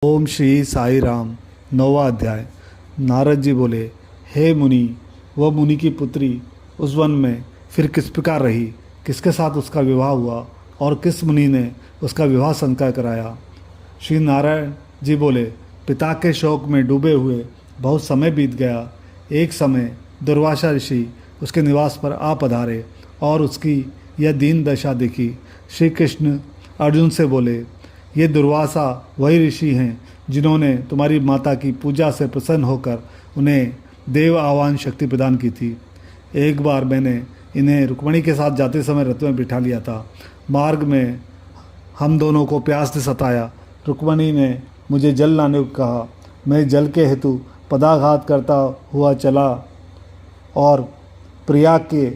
ओम श्री साई राम। 9वां अध्याय। नारद जी बोले, हे मुनि, वह मुनि की पुत्री उस वन में फिर किस प्रकार रही, किसके साथ उसका विवाह हुआ और किस मुनि ने उसका विवाह संस्कार कराया। श्री नारायण जी बोले, पिता के शोक में डूबे हुए बहुत समय बीत गया। एक समय दुर्वासा ऋषि उसके निवास पर आ पधारे और उसकी यह दीन दशा देखी। श्री कृष्ण अर्जुन से बोले, ये दुर्वासा वही ऋषि हैं जिन्होंने तुम्हारी माता की पूजा से प्रसन्न होकर उन्हें देव आह्वान शक्ति प्रदान की थी। एक बार मैंने इन्हें रुक्मिणी के साथ जाते समय रथ में बिठा लिया था। मार्ग में हम दोनों को प्यास ने सताया। रुक्मिणी ने मुझे जल लाने को कहा। मैं जल के हेतु पदाघात करता हुआ चला और प्रिया के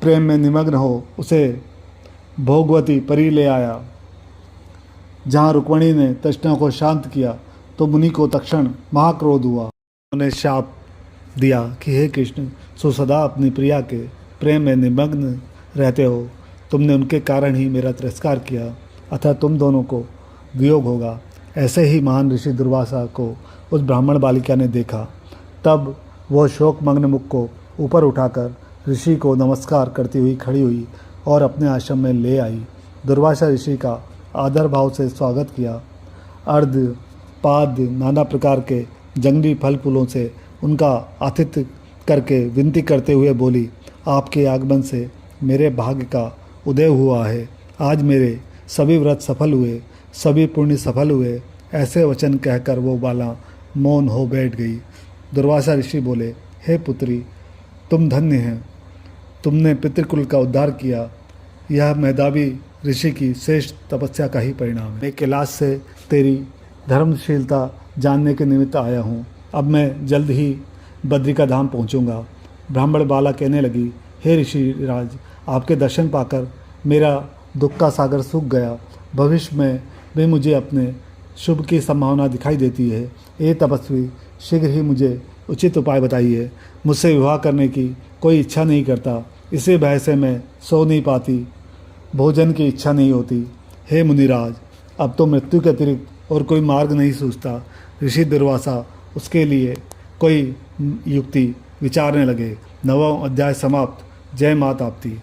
प्रेम में निमग्न हो उसे भोगवती परी ले आया। जहाँ रुक्मिणी ने तृष्णा को शांत किया तो मुनि को तक्षण महाक्रोध हुआ। उन्होंने शाप दिया कि हे कृष्ण, सो सदा अपनी प्रिया के प्रेम में निमग्न रहते हो। तुमने उनके कारण ही मेरा तिरस्कार किया, अतः तुम दोनों को वियोग होगा। ऐसे ही महान ऋषि दुर्वासा को उस ब्राह्मण बालिका ने देखा। तब वह शोकमग्न मुख को ऊपर उठाकर ऋषि को नमस्कार करती हुई खड़ी हुई और अपने आश्रम में ले आई। दुर्वासा ऋषि का आदर भाव से स्वागत किया। अर्ध पाद नाना प्रकार के जंगली फल फूलों से उनका आतिथ्य करके विनती करते हुए बोली, आपके आगमन से मेरे भाग्य का उदय हुआ है। आज मेरे सभी व्रत सफल हुए, सभी पुण्य सफल हुए। ऐसे वचन कहकर वो बाला मौन हो बैठ गई। दुर्वासा ऋषि बोले, हे पुत्री, तुम धन्य हैं, तुमने पितृकुल का उद्धार किया। यह मेधावी ऋषि की श्रेष्ठ तपस्या का ही परिणाम है। मैं कैलाश से तेरी धर्मशीलता जानने के निमित्त आया हूँ। अब मैं जल्द ही बद्रिका धाम पहुँचूँगा। ब्राह्मण बाला कहने लगी, हे ऋषि राज, आपके दर्शन पाकर मेरा दुख का सागर सूख गया। भविष्य में भी मुझे अपने शुभ की संभावना दिखाई देती है। ये तपस्वी, शीघ्र ही मुझे उचित उपाय बताइए। मुझसे विवाह करने की कोई इच्छा नहीं करता, इसी भय से मैं सो नहीं पाती, भोजन की इच्छा नहीं होती। हे मुनिराज, अब तो मृत्यु के अतिरिक्त और कोई मार्ग नहीं सूझता। ऋषि दुर्वासा उसके लिए कोई युक्ति विचारने लगे। 9वां अध्याय समाप्त। जय माता आपती।